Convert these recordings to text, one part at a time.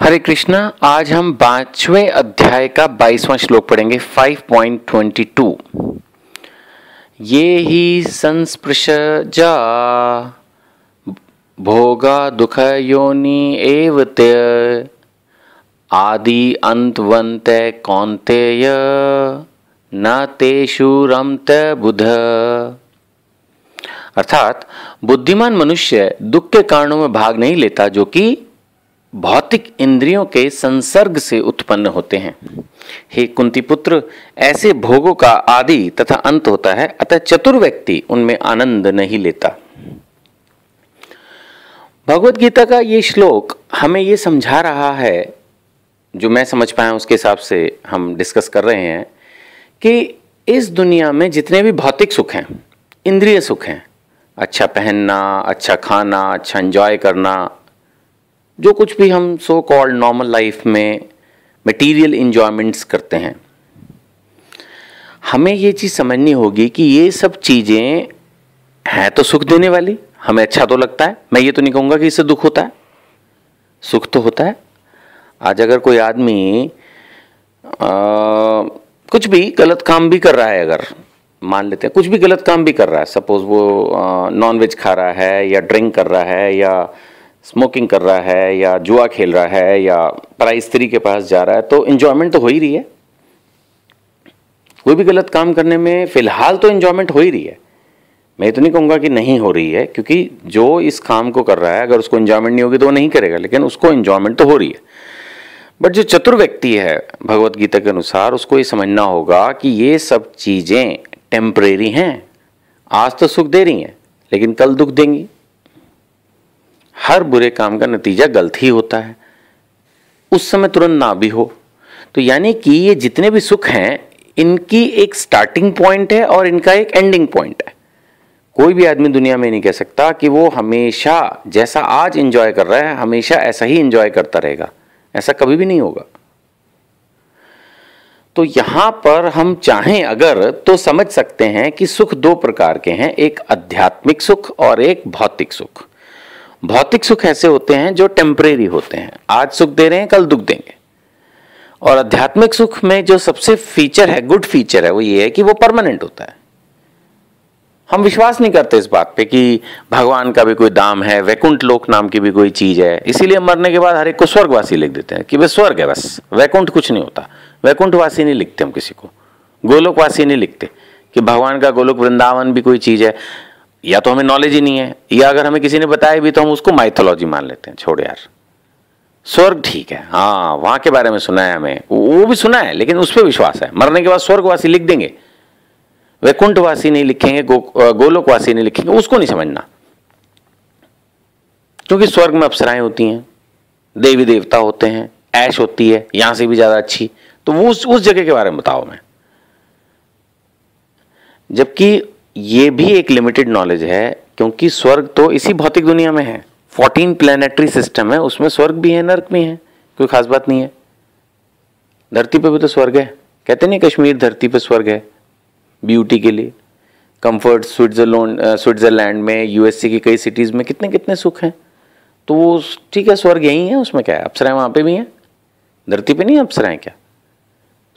हरे कृष्णा। आज हम 5वें अध्याय का 22वां श्लोक पढ़ेंगे 5.22। ये ही संस्पृशजा भोगा दुख योनि एवते आदि अंतवंत कौन्तेय न तेषु रमते बुध। अर्थात बुद्धिमान मनुष्य दुख के कारणों में भाग नहीं लेता जो कि भौतिक इंद्रियों के संसर्ग से उत्पन्न होते हैं। हे कुंती पुत्र, ऐसे भोगों का आदि तथा अंत होता है, अतः चतुर व्यक्ति उनमें आनंद नहीं लेता। भगवत गीता का ये श्लोक हमें ये समझा रहा है, जो मैं समझ पाया उसके हिसाब से हम डिस्कस कर रहे हैं, कि इस दुनिया में जितने भी भौतिक सुख हैं, इंद्रिय सुख हैं, अच्छा पहनना, अच्छा खाना, अच्छा एंजॉय करना, जो कुछ भी हम सो कॉल्ड नॉर्मल लाइफ में मटेरियल इंजॉयमेंट्स करते हैं, हमें ये चीज़ समझनी होगी कि ये सब चीज़ें हैं तो सुख देने वाली, हमें अच्छा तो लगता है। मैं ये तो नहीं कहूँगा कि इससे दुख होता है, सुख तो होता है। आज अगर कोई आदमी कुछ भी गलत काम भी कर रहा है, अगर मान लेते हैं कुछ भी गलत काम भी कर रहा है, सपोज वो नॉनवेज खा रहा है या ड्रिंक कर रहा है या स्मोकिंग कर रहा है या जुआ खेल रहा है या पराई स्त्री के पास जा रहा है, तो एंजॉयमेंट तो हो ही रही है। कोई भी गलत काम करने में फिलहाल तो एंजॉयमेंट हो ही रही है। मैं तो नहीं कहूँगा कि नहीं हो रही है, क्योंकि जो इस काम को कर रहा है अगर उसको एंजॉयमेंट नहीं होगी तो वो नहीं करेगा, लेकिन उसको एंजॉयमेंट तो हो रही है। बट जो चतुर व्यक्ति है भगवत गीता के अनुसार, उसको ये समझना होगा कि ये सब चीज़ें टेम्परेरी हैं। आज तो सुख दे रही हैं लेकिन कल दुख देंगी। हर बुरे काम का नतीजा गलत ही होता है, उस समय तुरंत ना भी हो। तो यानी कि ये जितने भी सुख हैं, इनकी एक स्टार्टिंग पॉइंट है और इनका एक एंडिंग पॉइंट है। कोई भी आदमी दुनिया में नहीं कह सकता कि वो हमेशा जैसा आज एंजॉय कर रहा है हमेशा ऐसा ही एंजॉय करता रहेगा। ऐसा कभी भी नहीं होगा। तो यहां पर हम चाहें अगर तो समझ सकते हैं कि सुख दो प्रकार के हैं, एक आध्यात्मिक सुख और एक भौतिक सुख। भौतिक सुख ऐसे होते हैं जो टेम्परेरी होते हैं, आज सुख दे रहे हैं कल दुख देंगे। और आध्यात्मिक सुख में जो सबसे फीचर है, गुड फीचर है, वो ये है कि वो परमानेंट होता है। हम विश्वास नहीं करते इस बात पे कि भगवान का भी कोई दाम है, वैकुंठ लोक नाम की भी कोई चीज है, इसीलिए मरने के बाद हर एक को स्वर्गवासी लिख देते हैं कि वे स्वर्ग है, बस वैकुंठ कुछ नहीं होता। वैकुंठवासी नहीं लिखते हम किसी को, गोलोकवासी नहीं लिखते कि भगवान का गोलोक वृंदावन भी कोई चीज है। या तो हमें नॉलेज ही नहीं है, या अगर हमें किसी ने बताया भी तो हम उसको माइथोलॉजी मान लेते हैं। छोड़ यार, स्वर्ग ठीक है, हाँ वहां के बारे में सुना है, हमें वो भी सुना है, लेकिन उस पर विश्वास है। मरने के बाद स्वर्गवासी लिख देंगे, वैकुंठवासी नहीं लिखेंगे, गोलोकवासी नहीं लिखेंगे, उसको नहीं समझना। क्योंकि स्वर्ग में अप्सराएं होती हैं, देवी देवता होते हैं, ऐश होती है यहां से भी ज्यादा अच्छी, तो वो उस जगह के बारे में बताओ मैं। जबकि ये भी एक लिमिटेड नॉलेज है, क्योंकि स्वर्ग तो इसी भौतिक दुनिया में है। 14 प्लैनेटरी सिस्टम है, उसमें स्वर्ग भी है, नर्क भी है, कोई खास बात नहीं है। धरती पे भी तो स्वर्ग है, कहते नहीं कश्मीर धरती पे स्वर्ग है ब्यूटी के लिए। कंफर्ट स्विट्जरलैंड में, यूएसए की कई सिटीज में कितने कितने सुख हैं। तो वो ठीक है, स्वर्ग यही है, उसमें क्या है। अप्सराएं वहां पे भी हैं, धरती पे नहीं अप्सराएं क्या।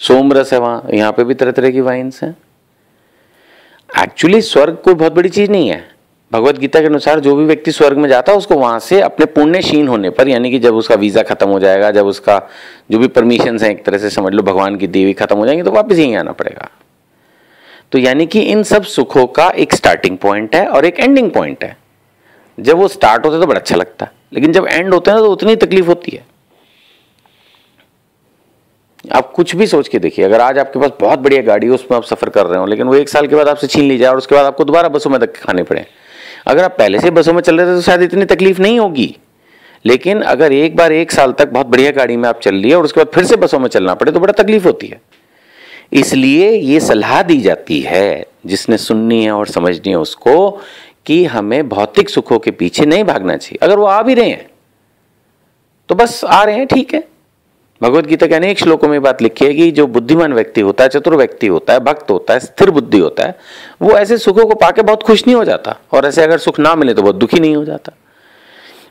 सोमरस है वहां, यहाँ पे भी तरह तरह की वाइन्स हैं। एक्चुअली स्वर्ग कोई बहुत बड़ी चीज नहीं है। भगवत गीता के अनुसार जो भी व्यक्ति स्वर्ग में जाता है उसको वहां से अपने पुण्य क्षीण होने पर, यानी कि जब उसका वीजा खत्म हो जाएगा, जब उसका जो भी परमिशन है एक तरह से समझ लो भगवान की देवी खत्म हो जाएंगी, तो वापस यहीं आना पड़ेगा। तो यानी कि इन सब सुखों का एक स्टार्टिंग पॉइंट है और एक एंडिंग पॉइंट है। जब वो स्टार्ट होते हैं तो बड़ा अच्छा लगता है, लेकिन जब एंड होते हैं तो उतनी तकलीफ होती है। आप कुछ भी सोच के देखिए, अगर आज आपके पास बहुत बढ़िया गाड़ी है, उसमें आप सफर कर रहे हो, लेकिन वो 1 साल के बाद आपसे छीन ली जाए और उसके बाद आपको दोबारा बसों में धक्के खाने पड़े। अगर आप पहले से बसों में चल रहे थे तो शायद इतनी तकलीफ नहीं होगी, लेकिन अगर एक बार 1 साल तक बहुत बढ़िया गाड़ी में आप चल रही है और उसके बाद फिर से बसों में चलना पड़े तो बड़ा तकलीफ होती है। इसलिए ये सलाह दी जाती है, जिसने सुननी है और समझनी है उसको, कि हमें भौतिक सुखों के पीछे नहीं भागना चाहिए। अगर वो आ भी रहे हैं तो बस आ रहे हैं, ठीक है। भगवत गीता के अनेक श्लोकों में बात लिखी है कि जो बुद्धिमान व्यक्ति होता है, चतुर व्यक्ति होता है, भक्त होता है, स्थिर बुद्धि होता है, वो ऐसे सुखों को पाके बहुत खुश नहीं हो जाता, और ऐसे अगर सुख ना मिले तो बहुत दुखी नहीं हो जाता।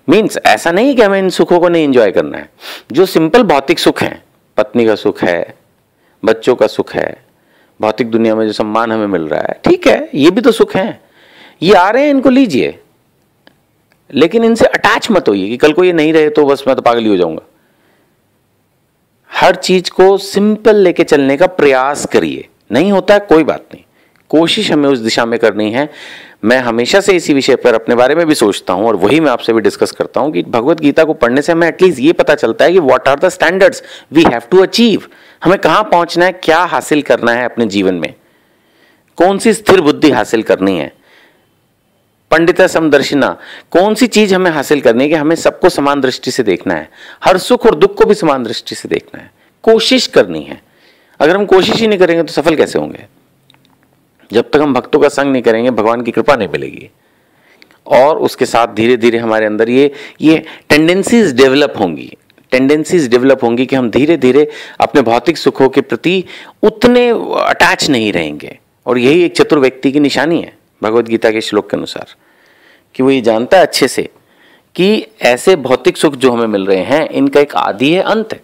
मीन्स ऐसा नहीं कि हमें इन सुखों को नहीं एंजॉय करना है। जो सिंपल भौतिक सुख है, पत्नी का सुख है, बच्चों का सुख है, भौतिक दुनिया में जो सम्मान हमें मिल रहा है, ठीक है, ये भी तो सुख है, ये आ रहे हैं, इनको लीजिए, लेकिन इनसे अटैच मत होइए कि कल को ये नहीं रहे तो बस मैं तो पागल ही हो जाऊंगा। हर चीज को सिंपल लेके चलने का प्रयास करिए। नहीं होता है कोई बात नहीं, कोशिश हमें उस दिशा में करनी है। मैं हमेशा से इसी विषय पर अपने बारे में भी सोचता हूं और वही मैं आपसे भी डिस्कस करता हूं कि भगवत गीता को पढ़ने से हमें एटलीस्ट ये पता चलता है कि what are the standards we have to achieve. हमें कहां पहुंचना है, क्या हासिल करना है अपने जीवन में, कौन सी स्थिर बुद्धि हासिल करनी है, पंडित समदर्शिना, कौन सी चीज हमें हासिल करनी है कि हमें सबको समान दृष्टि से देखना है, हर सुख और दुख को भी समान दृष्टि से देखना है, कोशिश करनी है। अगर हम कोशिश ही नहीं करेंगे तो सफल कैसे होंगे? जब तक हम भक्तों का संग नहीं करेंगे भगवान की कृपा नहीं मिलेगी। और उसके साथ धीरे धीरे हमारे अंदर ये टेंडेंसीज डेवलप होंगी कि हम धीरे धीरे अपने भौतिक सुखों के प्रति उतने अटैच नहीं रहेंगे। और यही एक चतुर व्यक्ति की निशानी है भगवत गीता के श्लोक के अनुसार, कि वो ये जानता है अच्छे से कि ऐसे भौतिक सुख जो हमें मिल रहे हैं इनका एक आदि है, अंत है।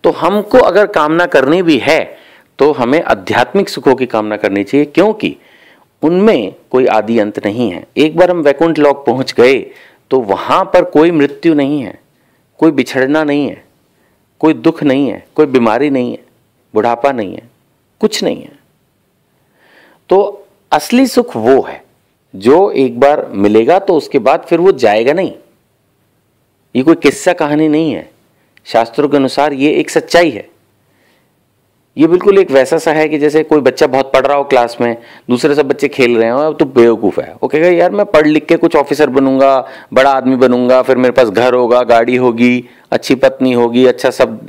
तो हमको अगर कामना करनी भी है तो हमें आध्यात्मिक सुखों की कामना करनी चाहिए, क्योंकि उनमें कोई आदि अंत नहीं है। एक बार हम वैकुंठ लोक पहुंच गए तो वहां पर कोई मृत्यु नहीं है, कोई बिछड़ना नहीं है, कोई दुख नहीं है, कोई बीमारी नहीं है, बुढ़ापा नहीं है, कुछ नहीं है। तो असली सुख वो है जो एक बार मिलेगा तो उसके बाद फिर वो जाएगा नहीं। ये कोई किस्सा कहानी नहीं है, शास्त्रों के अनुसार ये एक सच्चाई है। ये बिल्कुल एक वैसा सा है कि जैसे कोई बच्चा बहुत पढ़ रहा हो क्लास में, दूसरे सब बच्चे खेल रहे हो, तो बेवकूफ़ है, वो कहेगा यार मैं पढ़ लिख के कुछ ऑफिसर बनूंगा, बड़ा आदमी बनूंगा, फिर मेरे पास घर होगा, गाड़ी होगी, अच्छी पत्नी होगी, अच्छा सब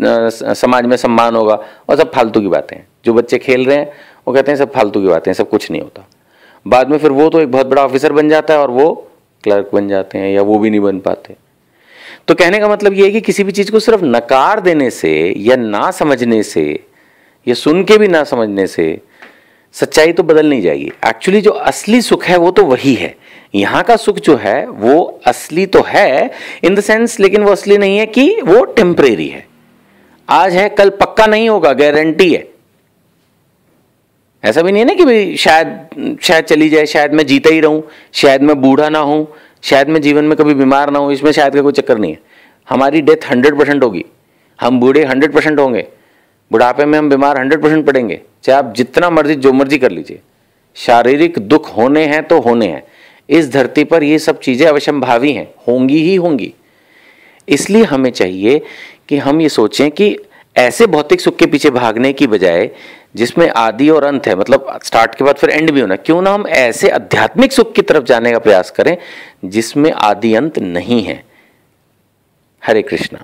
समाज में सम्मान होगा। और सब फालतू की बातें हैं। जो बच्चे खेल रहे हैं वो कहते हैं सब फालतू की बातें हैं, सब कुछ नहीं होता। बाद में फिर वो तो एक बहुत बड़ा ऑफिसर बन जाता है और वो क्लर्क बन जाते हैं, या वो भी नहीं बन पाते। तो कहने का मतलब ये है कि किसी भी चीज़ को सिर्फ नकार देने से या ना समझने से या सुन के भी ना समझने से सच्चाई तो बदल नहीं जाएगी। एक्चुअली जो असली सुख है वो तो वही है। यहाँ का सुख जो है वो असली तो है इन द सेंस, लेकिन वो असली नहीं है कि वो टेम्परेरी है। आज है कल पक्का नहीं होगा, गारंटी है। ऐसा भी नहीं है ना कि भाई शायद चली जाए, शायद मैं जीता ही रहूं, शायद मैं बूढ़ा ना हूं, शायद मैं जीवन में कभी बीमार ना हूं। इसमें शायद का कोई चक्कर नहीं है। हमारी डेथ 100% होगी, हम बूढ़े 100% होंगे, बुढ़ापे में हम बीमार 100% पड़ेंगे। चाहे आप जितना मर्जी जो मर्जी कर लीजिए, शारीरिक दुख होने हैं तो होने हैं। इस धरती पर ये सब चीज़ें अवश्यंभावी हैं, होंगी ही होंगी। इसलिए हमें चाहिए कि हम ये सोचें कि ऐसे भौतिक सुख के पीछे भागने की बजाय जिसमें आदि और अंत है, मतलब स्टार्ट के बाद फिर एंड भी होना, क्यों ना हम ऐसे आध्यात्मिक सुख की तरफ जाने का प्रयास करें जिसमें आदि अंत नहीं है। हरे कृष्णा।